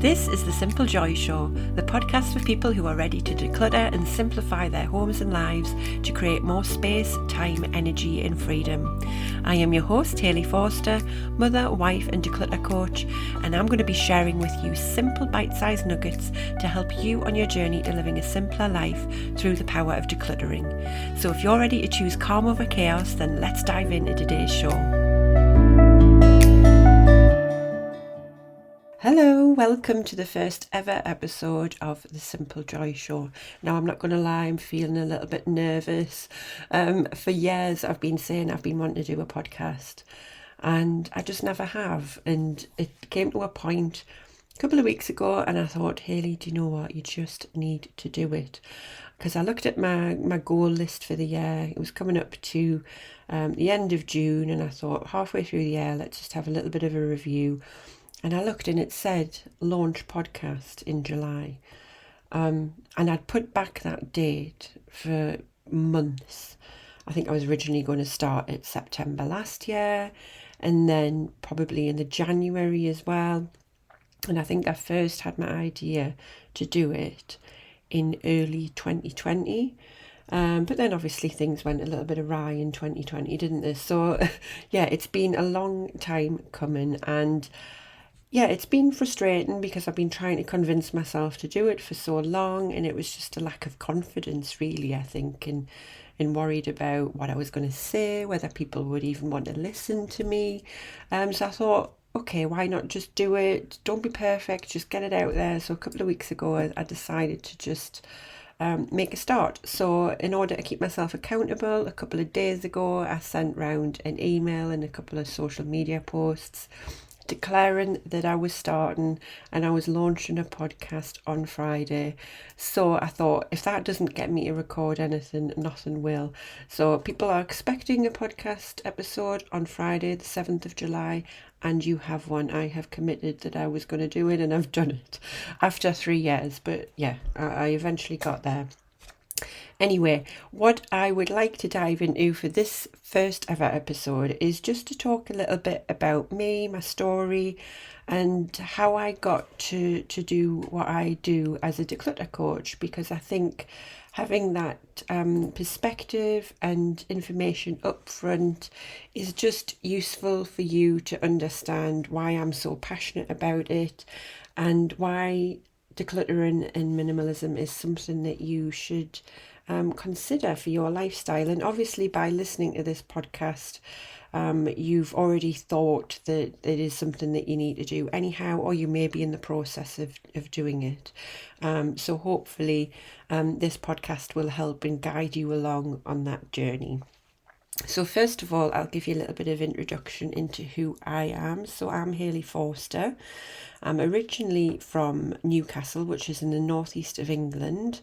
This is The Simple Joy Show, the podcast for people who are ready to declutter and simplify their homes and lives to create more space, time, energy and freedom. I am your host, Hayley Forster, mother, wife and declutter coach, and I'm going to be sharing with you simple bite-sized nuggets to help you on your journey to living a simpler life through the power of decluttering. So if you're ready to choose calm over chaos, then let's dive into today's show. Hello, welcome to the first ever episode of The Simple Joy Show. Now, I'm not going to lie, I'm feeling a little bit nervous. For years, I've been saying I've been wanting to do a podcast, and I just never have. And it came to a point a couple of weeks ago, and I thought, Hayley, do you know what? You just need to do it. Because I looked at my goal list for the year. It was coming up to the end of June, and I thought, halfway through the year, let's just have a little bit of a review. And I looked and it said launch podcast in July. And I'd put back that date for months. I think I was originally going to start at September last year and then probably in the January as well. And I think I first had my idea to do it in early 2020. But then obviously things went a little bit awry in 2020, didn't they? So yeah, it's been a long time coming, and yeah, it's been frustrating because I've been trying to convince myself to do it for so long, and it was just a lack of confidence, really, I think, and worried about what I was going to say, whether people would even want to listen to me. So I thought, okay, why not just do it? Don't be perfect, just get it out there. So a couple of weeks ago, I decided to just make a start. So in order to keep myself accountable, a couple of days ago, I sent round an email and a couple of social media posts declaring that I was starting and I was launching a podcast on Friday. So I thought, if that doesn't get me to record anything, nothing will. So people are expecting a podcast episode on Friday, the 7th of July, and you have one. I have committed that I was going to do it, and I've done it after 3 years. But yeah, I eventually got there. Anyway, what I would like to dive into for this first ever episode is just to talk a little bit about me, my story, and how I got to do what I do as a declutter coach, because I think having that perspective and information up front is just useful for you to understand why I'm so passionate about it and why decluttering and minimalism is something that you should consider for your lifestyle. And obviously by listening to this podcast, you've already thought that it is something that you need to do anyhow, or you may be in the process of doing it. So hopefully this podcast will help and guide you along on that journey. So first of all, I'll give you a little bit of introduction into who I am. So I'm Hayley Forster. I'm originally from Newcastle, which is in the northeast of England,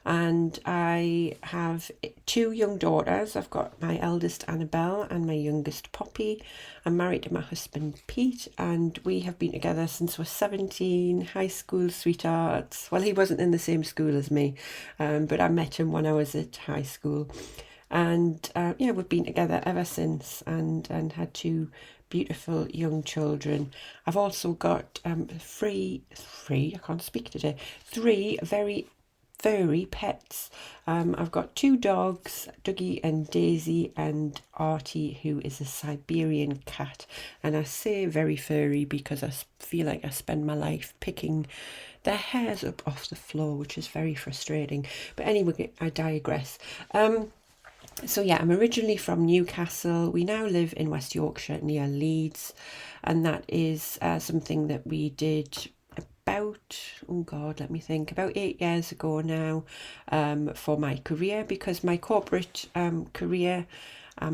and I have 2 young daughters. I've got my eldest Annabelle and my youngest Poppy. I'm married to my husband Pete, and we have been together since we're 17, high school sweethearts. Well, he wasn't in the same school as me, but I met him when I was at high school. And yeah, we've been together ever since, and had 2 beautiful young children. I've also got 3 very furry pets. I've got 2 dogs, Dougie and Daisy, and Artie, who is a Siberian cat. And I say very furry because I feel like I spend my life picking their hairs up off the floor, which is very frustrating. But anyway, I digress. So yeah, I'm originally from Newcastle. We now live in West Yorkshire near Leeds, and that is something that we did about 8 years ago now, for my career, because my corporate career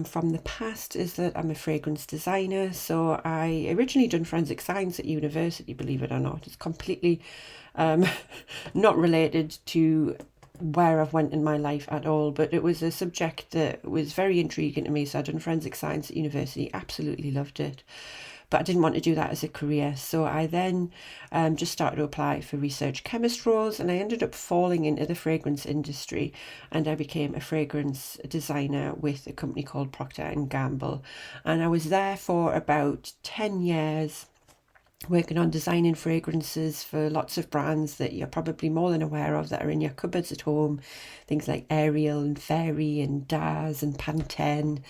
from the past is that I'm a fragrance designer. So I originally done forensic science at university, believe it or not. It's completely not related to where I've went in my life at all, but it was a subject that was very intriguing to me. So I'd done forensic science at university, absolutely loved it, but I didn't want to do that as a career. So I then just started to apply for research chemist roles, and I ended up falling into the fragrance industry, and I became a fragrance designer with a company called Procter & Gamble, and I was there for about 10 years. working on designing fragrances for lots of brands that you're probably more than aware of that are in your cupboards at home. Things like Ariel and Fairy and Daz and Pantene,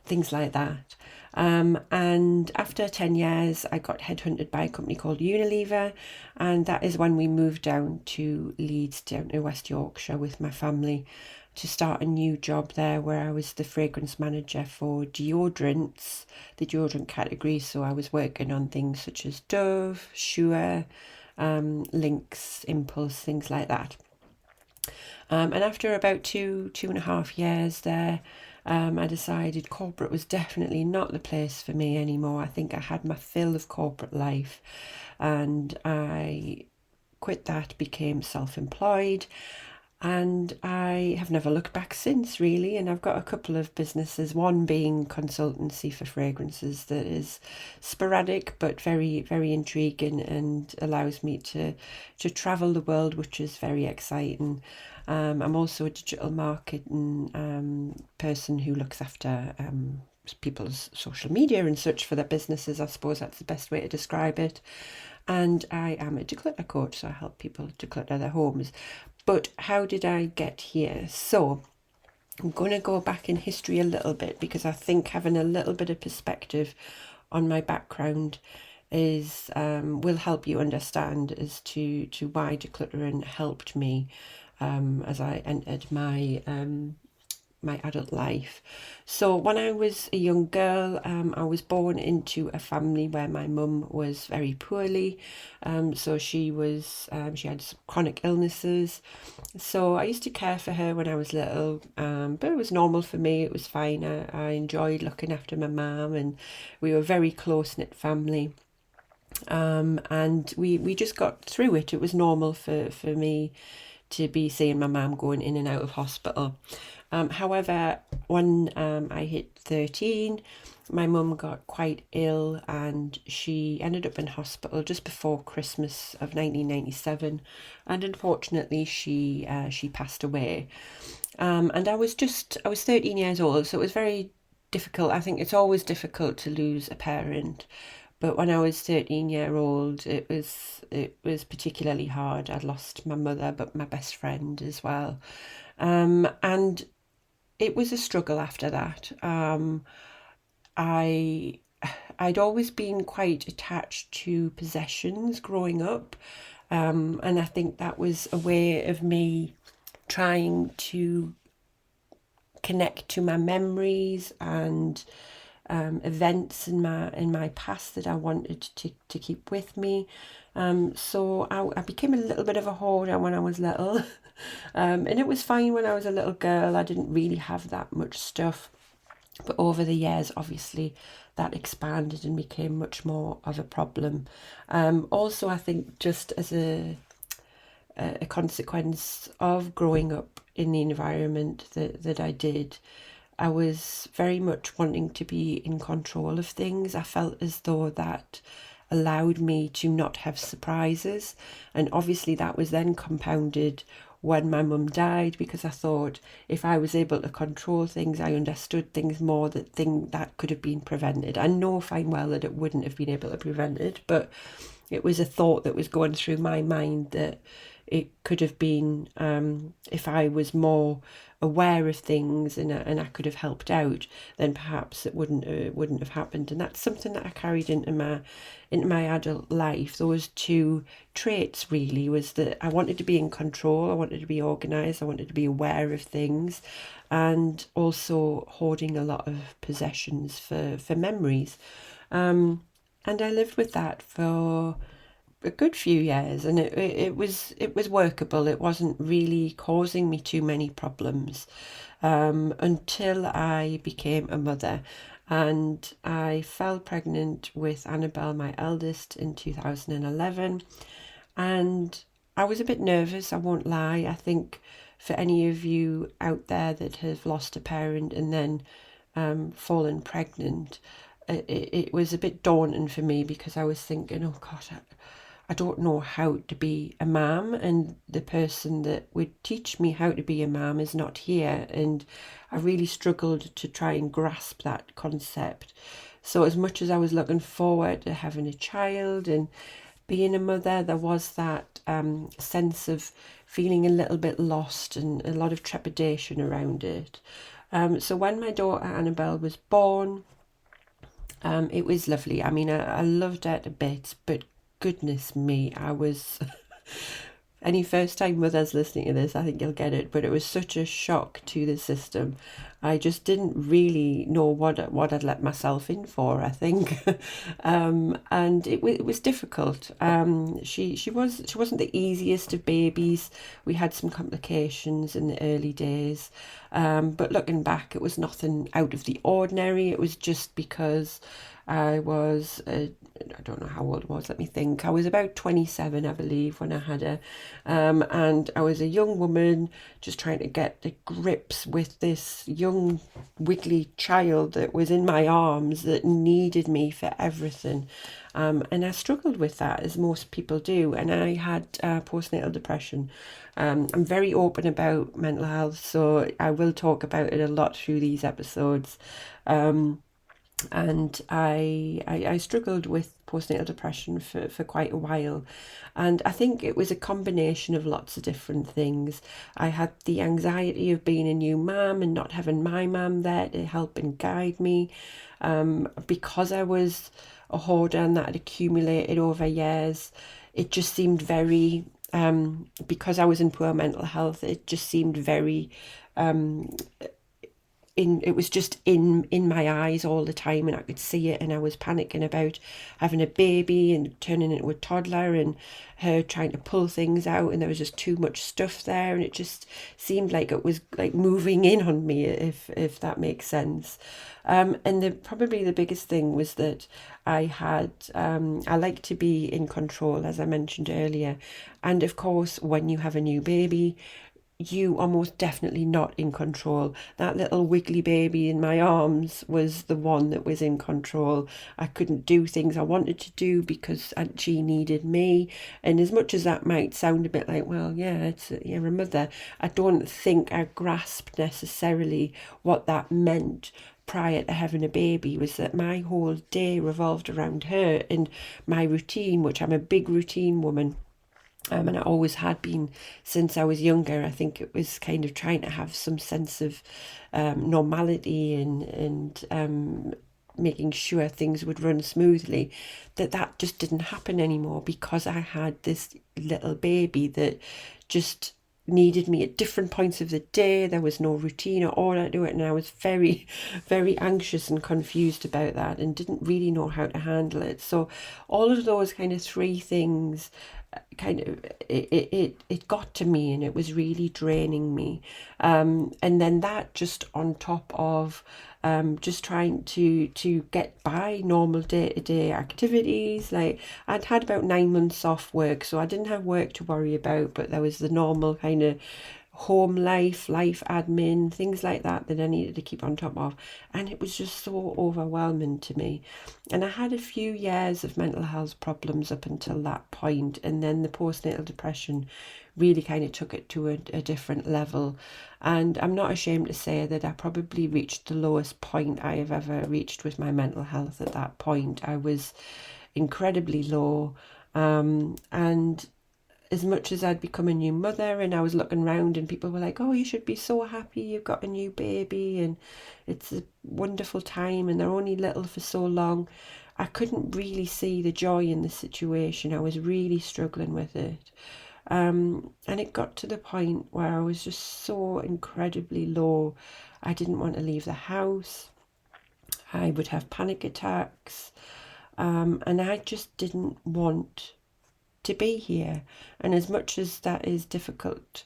things like that. And after 10 years, I got headhunted by a company called Unilever, and that is when we moved down to Leeds, down to West Yorkshire with my family to start a new job there where I was the fragrance manager for deodorants, the deodorant category. So I was working on things such as Dove, Sure, Lynx, Impulse, things like that. And after about 2.5 years there, I decided corporate was definitely not the place for me anymore. I think I had my fill of corporate life, and I quit that, became self-employed, and I have never looked back since, really. And I've got a couple of businesses, one being consultancy for fragrances that is sporadic but very, very intriguing and allows me to travel the world, which is very exciting. I'm also a digital marketing person who looks after people's social media and such for their businesses. I suppose that's the best way to describe it. And I am a declutter coach, so I help people declutter their homes. But how did I get here? So I'm going to go back in history a little bit, because I think having a little bit of perspective on my background is will help you understand as to why decluttering helped me as I entered my adult life. So when I was a young girl, I was born into a family where my mum was very poorly. So she had some chronic illnesses. So I used to care for her when I was little, but it was normal for me. It was fine. I enjoyed looking after my mum, and we were a very close-knit family. And we just got through it. It was normal for me to be seeing my mum going in and out of hospital. However, when I hit 13, my mum got quite ill, and she ended up in hospital just before Christmas of 1997, and unfortunately she passed away. And I was 13 years old, so it was very difficult. I think it's always difficult to lose a parent, but when I was 13-year-old, it was particularly hard. I'd lost my mother, but my best friend as well. And it was a struggle after that. I I'd always been quite attached to possessions growing up, and I think that was a way of me trying to connect to my memories and events in my past that I wanted to keep with me. So I became a little bit of a hoarder when I was little, and it was fine when I was a little girl. I didn't really have that much stuff, but over the years, obviously, that expanded and became much more of a problem. Also, I think just as a consequence of growing up in the environment that I did, I was very much wanting to be in control of things. I felt as though that allowed me to not have surprises. And obviously that was then compounded when my mum died, because I thought if I was able to control things, I understood things more, that could have been prevented. I know fine well that it wouldn't have been able to prevent it, but it was a thought that was going through my mind that it could have been, if I was more aware of things and I could have helped out, then perhaps it wouldn't have happened. And that's something that I carried into my adult life. Those two traits really was that I wanted to be in control, I wanted to be organised, I wanted to be aware of things, and also hoarding a lot of possessions for memories. And I lived with that for a good few years, and it was workable. It wasn't really causing me too many problems, until I became a mother, and I fell pregnant with Annabelle, my eldest, in 2011. And I was a bit nervous, I won't lie. I think for any of you out there that have lost a parent and then fallen pregnant, it was a bit daunting for me, because I was thinking, oh God, I don't know how to be a mum, and the person that would teach me how to be a mum is not here. And I really struggled to try and grasp that concept. So as much as I was looking forward to having a child and being a mother, there was that sense of feeling a little bit lost and a lot of trepidation around it. So when my daughter Annabelle was born, it was lovely. I mean, I loved it a bit, but goodness me, I was any first time mothers listening to this, I think you'll get it, but it was such a shock to the system. I just didn't really know what I'd let myself in for, I think. And it was difficult. She wasn't the easiest of babies. We had some complications in the early days. But looking back, it was nothing out of the ordinary. It was just because I was, I don't know how old I was, let me think. I was about 27, I believe, when I had her. And I was a young woman just trying to get the grips with this young, wiggly child that was in my arms that needed me for everything. And I struggled with that, as most people do. And I had postnatal depression. I'm very open about mental health, so I will talk about it a lot through these episodes. And I struggled with postnatal depression for quite a while. And I think it was a combination of lots of different things. I had the anxiety of being a new mum and not having my mum there to help and guide me. Because I was a hoarder and that had accumulated over years, it just seemed very, because I was in poor mental health, it just seemed very it was just in my eyes all the time, and I could see it, and I was panicking about having a baby and turning into a toddler and her trying to pull things out, and there was just too much stuff there, and it just seemed like it was like moving in on me, if that makes sense. And probably the biggest thing was that I like to be in control, as I mentioned earlier, and of course when you have a new baby, you are most definitely not in control. That little wiggly baby in my arms was the one that was in control. I couldn't do things I wanted to do because she needed me. And as much as that might sound a bit like, well, yeah, you're a mother, I don't think I grasped necessarily what that meant prior to having a baby. Was that my whole day revolved around her and my routine, which I'm a big routine woman. And I always had been since I was younger. I think it was kind of trying to have some sense of normality and making sure things would run smoothly. That just didn't happen anymore because I had this little baby that just needed me at different points of the day. There was no routine or order to it, and I was very, very anxious and confused about that and didn't really know how to handle it. So all of those kind of three things kind of it got to me, and it was really draining me. And then that just on top of just trying to get by normal day-to-day activities. Like I'd had about 9 months off work, so I didn't have work to worry about, but there was the normal kind of home life admin, things like that I needed to keep on top of. And it was just so overwhelming to me. And I had a few years of mental health problems up until that point, and then the postnatal depression really kind of took it to a different level. And I'm not ashamed to say that I probably reached the lowest point I have ever reached with my mental health at that point. I was incredibly low. And as much as I'd become a new mother and I was looking around and people were like, oh, you should be so happy you've got a new baby and it's a wonderful time and they're only little for so long, I couldn't really see the joy in the situation. I was really struggling with it. And it got to the point where I was just so incredibly low. I didn't want to leave the house. I would have panic attacks. And I just didn't want to be here. And as much as that is difficult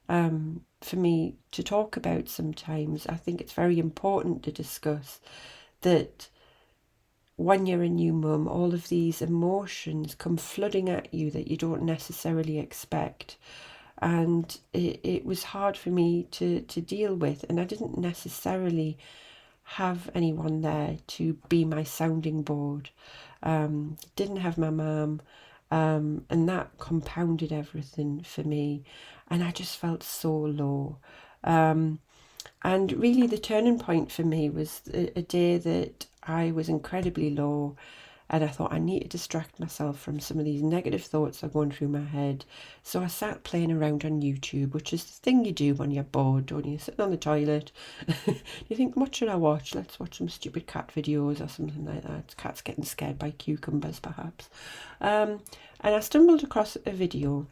for me to talk about sometimes, I think it's very important to discuss that when you're a new mum, all of these emotions come flooding at you that you don't necessarily expect. And it was hard for me to deal with, and I didn't necessarily have anyone there to be my sounding board. Didn't have my mum, and that compounded everything for me, and I just felt so low. And really, the turning point for me was a day that I was incredibly low, and I thought I need to distract myself from some of these negative thoughts that are going through my head. So I sat playing around on YouTube, which is the thing you do when you're bored, don't you? Sitting on the toilet. You think, what should I watch? Let's watch some stupid cat videos or something like that. Cats getting scared by cucumbers, perhaps. And I stumbled across a video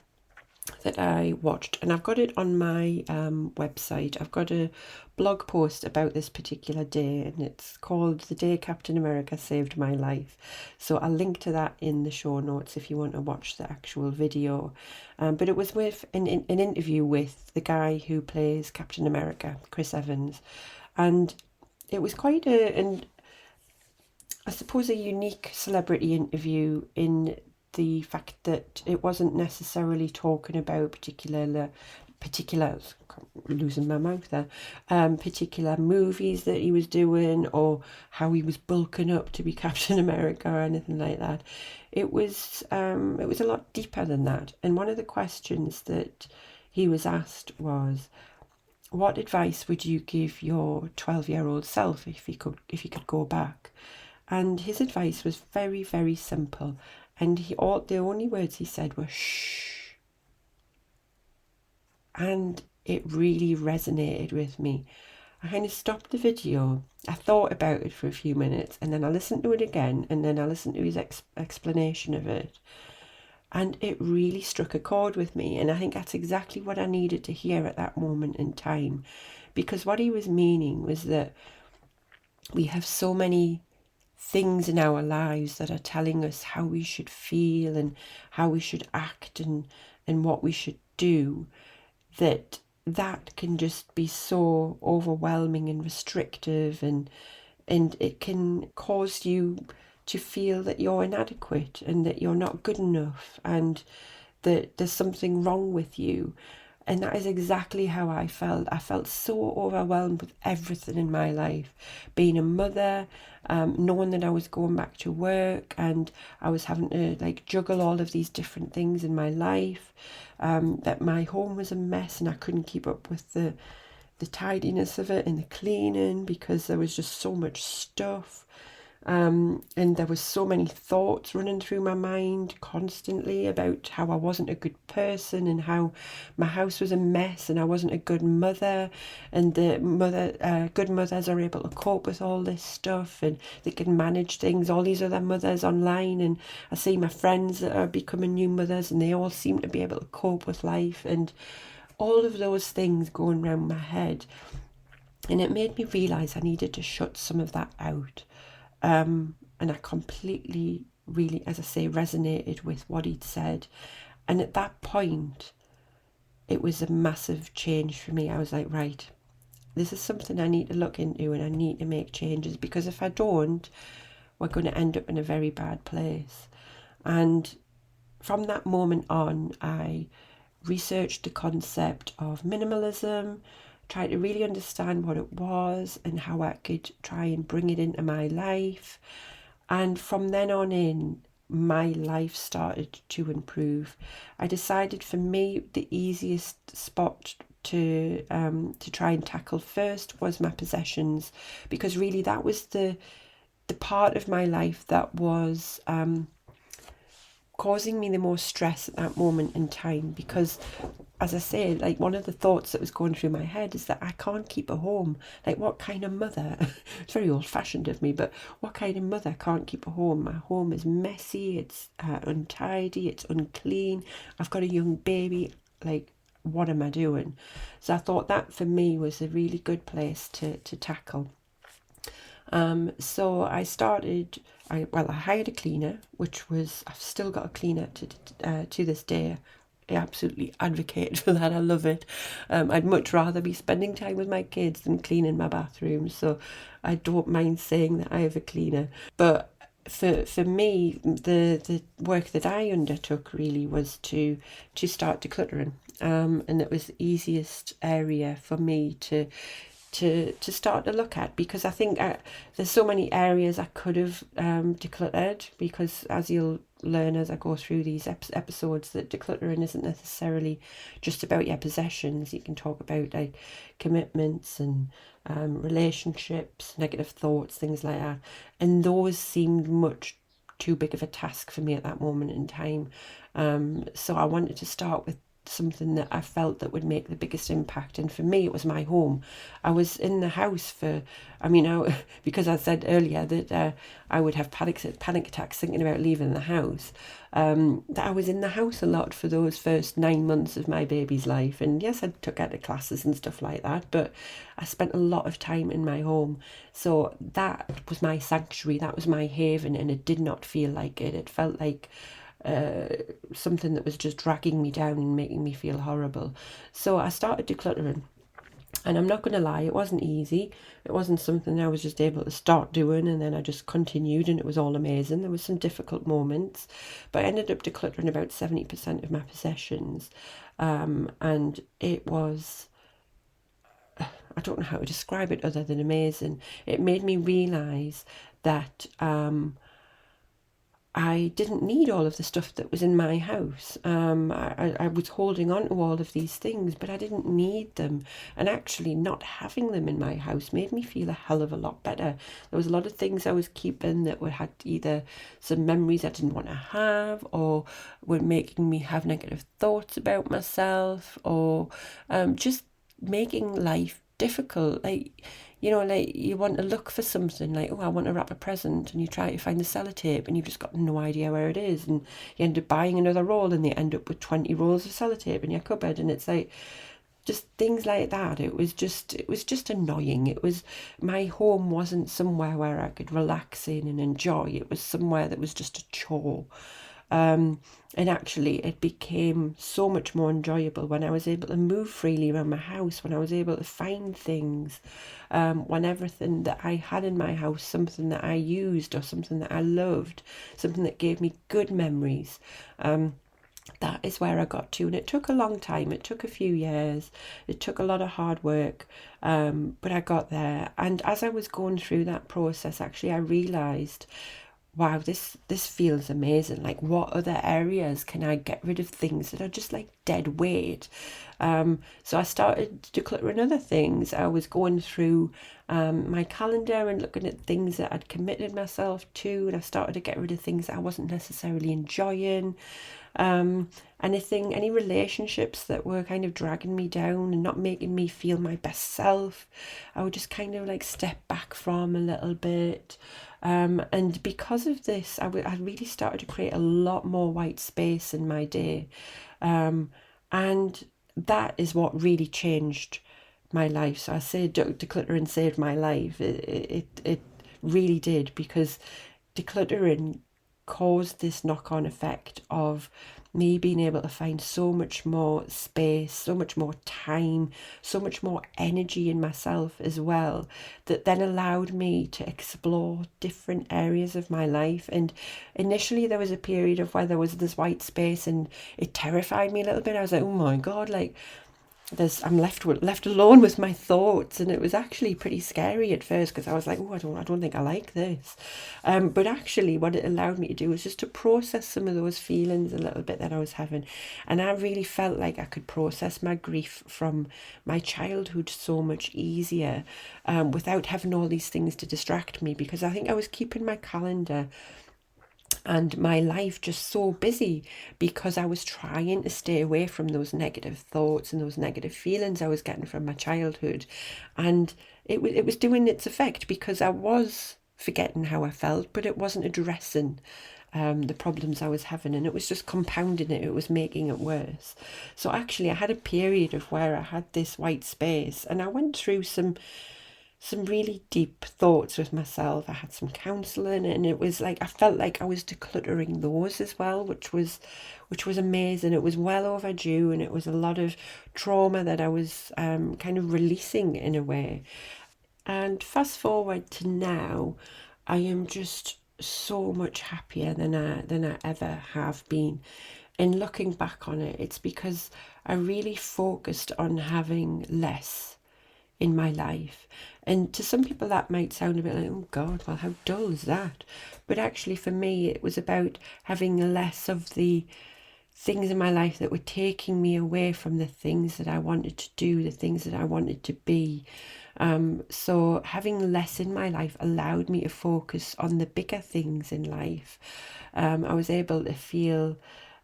that I watched, and I've got it on my website. I've got a blog post about this particular day, and it's called "The Day Captain America Saved My Life." So I'll link to that in the show notes if you want to watch the actual video. But it was with an interview with the guy who plays Captain America, Chris Evans, and it was quite I suppose, a unique celebrity interview in the fact that it wasn't necessarily talking about losing my mouth there, particular movies that he was doing or how he was bulking up to be Captain America or anything like that. It was a lot deeper than that. And one of the questions that he was asked was, what advice would you give your 12-year-old self if you could go back? And his advice was very, very simple. And the only words he said were shh. And it really resonated with me. I kind of stopped the video. I thought about it for a few minutes, and then I listened to it again, and then I listened to his explanation of it. And it really struck a chord with me. And I think that's exactly what I needed to hear at that moment in time. Because what he was meaning was that we have so many things in our lives that are telling us how we should feel and how we should act and what we should do, that can just be so overwhelming and restrictive, and it can cause you to feel that you're inadequate and that you're not good enough and that there's something wrong with you. And that is exactly how I felt. I felt so overwhelmed with everything in my life. Being a mother, knowing that I was going back to work and I was having to juggle all of these different things in my life, that my home was a mess and I couldn't keep up with the tidiness of it and the cleaning because there was just so much stuff. And there was so many thoughts running through my mind constantly about how I wasn't a good person and how my house was a mess and I wasn't a good mother, and good mothers are able to cope with all this stuff and they can manage things, all these other mothers online, and I see my friends that are becoming new mothers and they all seem to be able to cope with life, and all of those things going around my head. And it made me realise I needed to shut some of that out. And I completely, really, as I say, resonated with what he'd said. And at that point, it was a massive change for me. I was like, right, this is something I need to look into and I need to make changes, because if I don't, we're going to end up in a very bad place. And from that moment on, I researched the concept of minimalism, try to really understand what it was and how I could try and bring it into my life. And from then on in, my life started to improve. I decided for me the easiest spot to try and tackle first was my possessions, because really that was the part of my life that was causing me the most stress at that moment in time. Because, as I say, one of the thoughts that was going through my head is that I can't keep a home. What kind of mother, it's very old fashioned of me, but what kind of mother can't keep a home? My home is messy, it's untidy, it's unclean, I've got a young baby, what am I doing? So I thought that for me was a really good place to tackle. So I started, I hired a cleaner, I've still got a cleaner to this day. I absolutely advocate for that. I love it. I'd much rather be spending time with my kids than cleaning my bathroom. So I don't mind saying that I have a cleaner. But for me, the work that I undertook really was to start decluttering. And it was the easiest area for me to start to look at, because I think there's so many areas I could have decluttered, because as you'll learn as I go through these episodes that decluttering isn't necessarily just about your possessions. You can talk about like commitments and relationships, negative thoughts, things like that. And those seemed much too big of a task for me at that moment in time. So I wanted to start with something that I felt that would make the biggest impact. And for me, it was my home. I was in the house for, because I said earlier that I would have panic attacks thinking about leaving the house. That I was in the house a lot for those first 9 months of my baby's life. And yes, I took her to classes and stuff like that, but I spent a lot of time in my home. So that was my sanctuary, that was my haven, and it did not feel like it. It felt like something that was just dragging me down and making me feel horrible. So I started decluttering. And I'm not going to lie, it wasn't easy. It wasn't something I was just able to start doing and then I just continued and it was all amazing. There was some difficult moments, but I ended up decluttering about 70% of my possessions. And it was, I don't know how to describe it other than amazing. It made me realise that I didn't need all of the stuff that was in my house. I was holding on to all of these things, but I didn't need them. And actually, not having them in my house made me feel a hell of a lot better. There was a lot of things I was keeping that had either some memories I didn't want to have, or were making me have negative thoughts about myself, or just making life difficult. Like you want to look for something like, oh, I want to wrap a present, and you try to find the sellotape and you've just got no idea where it is, and you end up buying another roll and you end up with 20 rolls of sellotape in your cupboard, and it's like just things like that. It was just annoying. It was, my home wasn't somewhere where I could relax in and enjoy. It was somewhere that was just a chore. And actually, it became so much more enjoyable when I was able to move freely around my house, when I was able to find things, when everything that I had in my house, something that I used or something that I loved, something that gave me good memories. That is where I got to, and it took a long time. It took a few years. It took a lot of hard work, but I got there. And as I was going through that process, actually, I realised, wow, this feels amazing. Like, what other areas can I get rid of things that are just like dead weight? So I started decluttering other things. I was going through my calendar and looking at things that I'd committed myself to, and I started to get rid of things that I wasn't necessarily enjoying. Any relationships that were kind of dragging me down and not making me feel my best self, I would just kind of like step back from a little bit. And because of this, I really started to create a lot more white space in my day. And that is what really changed my life. So I say decluttering saved my life. It really did, because decluttering caused this knock-on effect of me being able to find so much more space, so much more time, so much more energy in myself as well, that then allowed me to explore different areas of my life. And initially there was a period of where there was this white space and it terrified me a little bit. I was like, oh my God, like I'm left alone with my thoughts, and it was actually pretty scary at first, because I was like, oh, I don't think I like this. But actually, what it allowed me to do was just to process some of those feelings a little bit that I was having, and I really felt like I could process my grief from my childhood so much easier, without having all these things to distract me, because I think I was keeping my calendar and my life just so busy, because I was trying to stay away from those negative thoughts and those negative feelings I was getting from my childhood. And it was doing its effect, because I was forgetting how I felt, but it wasn't addressing the problems I was having, and it was just compounding it. It was making it worse. So actually I had a period of where I had this white space, and I went through some really deep thoughts with myself. I had some counselling, and it was like I felt like I was decluttering those as well, which was amazing. It was well overdue, and it was a lot of trauma that I was kind of releasing in a way. And fast forward to now, I am just so much happier than I ever have been. In looking back on it, it's because I really focused on having less in my life. And to some people that might sound a bit like, oh God, well, how dull is that? But actually for me, it was about having less of the things in my life that were taking me away from the things that I wanted to do, the things that I wanted to be. So having less in my life allowed me to focus on the bigger things in life. I was able to feel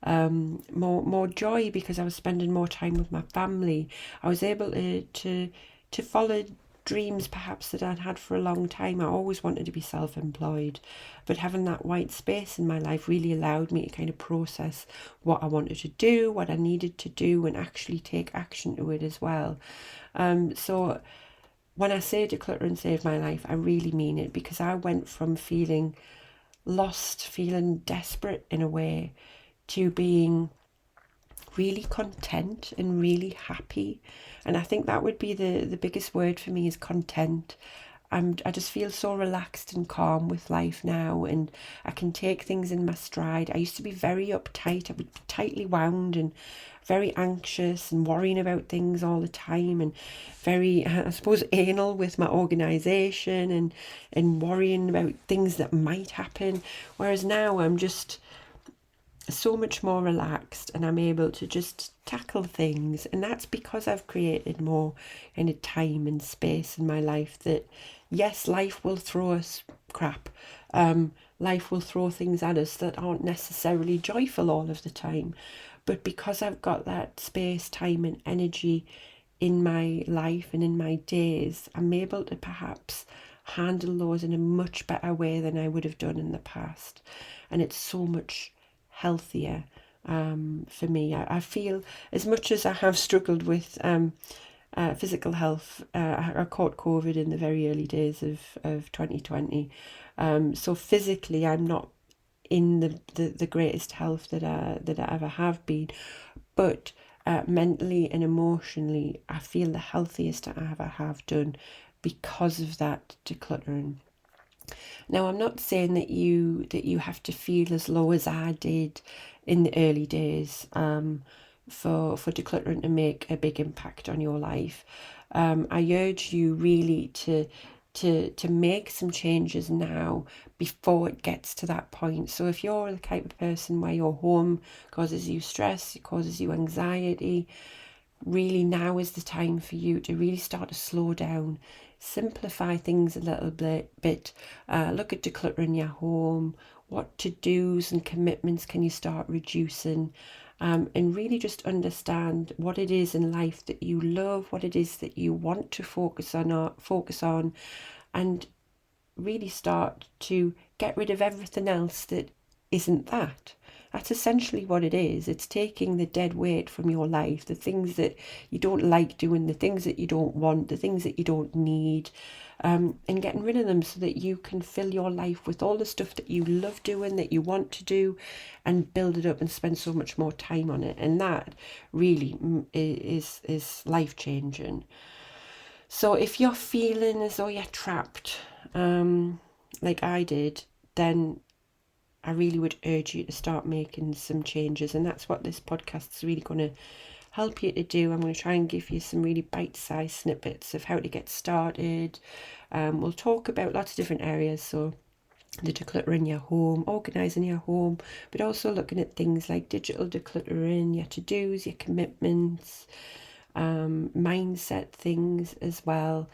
more joy because I was spending more time with my family. I was able to follow dreams perhaps that I'd had for a long time. I always wanted to be self-employed, but having that white space in my life really allowed me to kind of process what I wanted to do, what I needed to do, and actually take action to it as well. So when I say decluttering saved my life, I really mean it, because I went from feeling lost, feeling desperate in a way, to being really content and really happy. And I think that would be the biggest word for me, is content. I just feel so relaxed and calm with life now, and I can take things in my stride. I used to be very uptight. I would be tightly wound and very anxious and worrying about things all the time, and very, I suppose, anal with my organisation and worrying about things that might happen. Whereas now I'm just so much more relaxed, and I'm able to just tackle things. And that's because I've created more kind of time and space in my life. That yes, life will throw us crap. Life will throw things at us that aren't necessarily joyful all of the time. But because I've got that space, time and energy in my life and in my days, I'm able to perhaps handle those in a much better way than I would have done in the past. And it's so much healthier for me. I feel, as much as I have struggled with physical health, I caught COVID in the very early days of 2020. So physically, I'm not in the greatest health that I ever have been, but mentally and emotionally, I feel the healthiest I ever have done because of that decluttering. Now, I'm not saying that you have to feel as low as I did in the early days for decluttering to make a big impact on your life. I urge you really to make some changes now before it gets to that point. So if you're the type of person where your home causes you stress, it causes you anxiety, really now is the time for you to really start to slow down, simplify things a little bit. Look at decluttering your home. What to-dos and commitments can you start reducing? And really just understand what it is in life that you love, what it is that you want to focus on, and really start to get rid of everything else that isn't that. That's essentially what it is. It's taking the dead weight from your life, the things that you don't like doing, the things that you don't want, the things that you don't need, and getting rid of them so that you can fill your life with all the stuff that you love doing, that you want to do, and build it up and spend so much more time on it. And that really is life changing. So if you're feeling as though you're trapped, like I did, then I really would urge you to start making some changes. And that's what this podcast is really going to help you to do. I'm going to try and give you some really bite-sized snippets of how to get started. We'll talk about lots of different areas. So the decluttering your home, organising your home, but also looking at things like digital decluttering, your to-dos, your commitments, mindset things as well.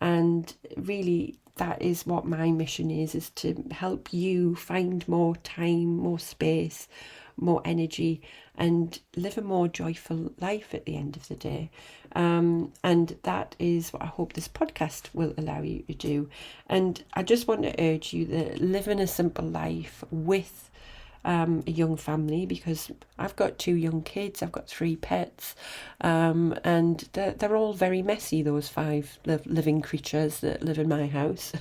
And really, that is what my mission is to help you find more time, more space, more energy, and live a more joyful life at the end of the day. And that is what I hope this podcast will allow you to do. And I just want to urge you that living a simple life with a young family, because I've got 2 young kids, I've got 3 pets, and they're all very messy, those 5 living creatures that live in my house.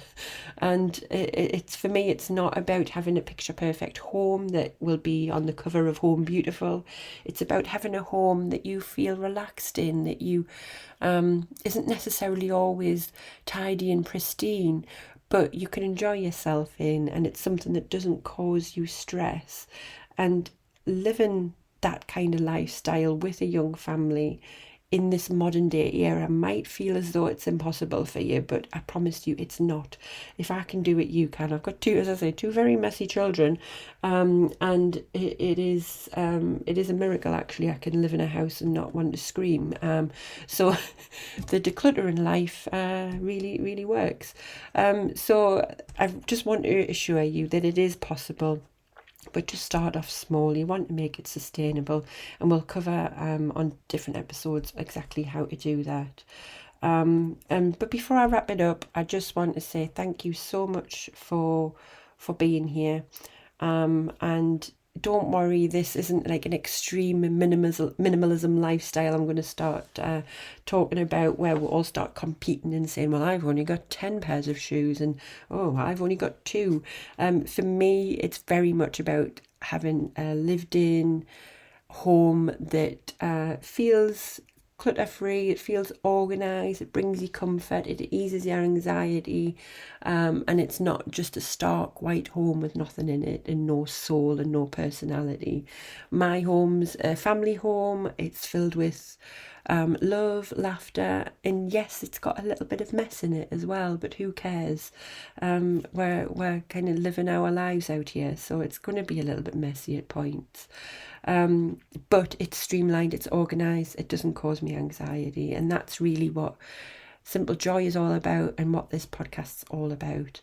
And it's, for me, it's not about having a picture perfect home that will be on the cover of Home Beautiful. It's about having a home that you feel relaxed in, that you isn't necessarily always tidy and pristine, but you can enjoy yourself in, and it's something that doesn't cause you stress. And living that kind of lifestyle with a young family in this modern day era might feel as though it's impossible for you, but I promise you it's not. If I can do it, you can. I've got two, as I say, two very messy children, and it is a miracle actually. I can live in a house and not want to scream. So the decluttering life really works. So I just want to assure you that it is possible. But just start off small. You want to make it sustainable, and we'll cover on different episodes exactly how to do that. But before I wrap it up, I just want to say thank you so much for being here. And don't worry, this isn't like an extreme minimalism lifestyle I'm going to start talking about, where we'll all start competing and saying, well, I've only got 10 pairs of shoes and oh, I've only got 2. For me, it's very much about having a lived in home that feels clutter-free, it feels organised, it brings you comfort, it eases your anxiety, and it's not just a stark white home with nothing in it and no soul and no personality. My home's a family home. It's filled with love, laughter, and yes, it's got a little bit of mess in it as well, but who cares? We're kind of living our lives out here, so it's going to be a little bit messy at points. But it's streamlined, it's organised, it doesn't cause me anxiety, and that's really what Simple Joy is all about and what this podcast's all about.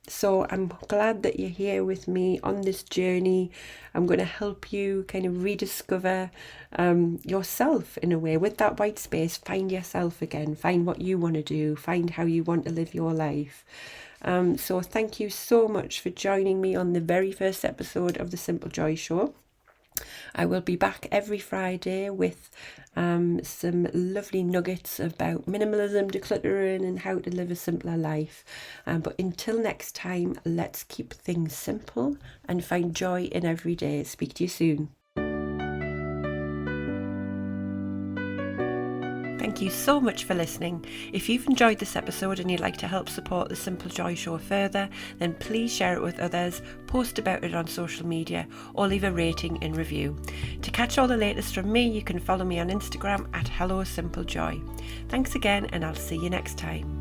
So I'm glad that you're here with me on this journey. I'm going to help you kind of rediscover yourself in a way. With that white space, find yourself again, find what you want to do, find how you want to live your life. So thank you so much for joining me on the very first episode of the Simple Joy Show. I will be back every Friday with some lovely nuggets about minimalism, decluttering, and how to live a simpler life. But until next time, let's keep things simple and find joy in every day. Speak to you soon. Thank you so much for listening. If you've enjoyed this episode and you'd like to help support the Simple Joy Show further, then please share it with others, post about it on social media, or leave a rating and review. To catch all the latest from me, you can follow me on Instagram at HelloSimpleJoy. Thanks again, and I'll see you next time.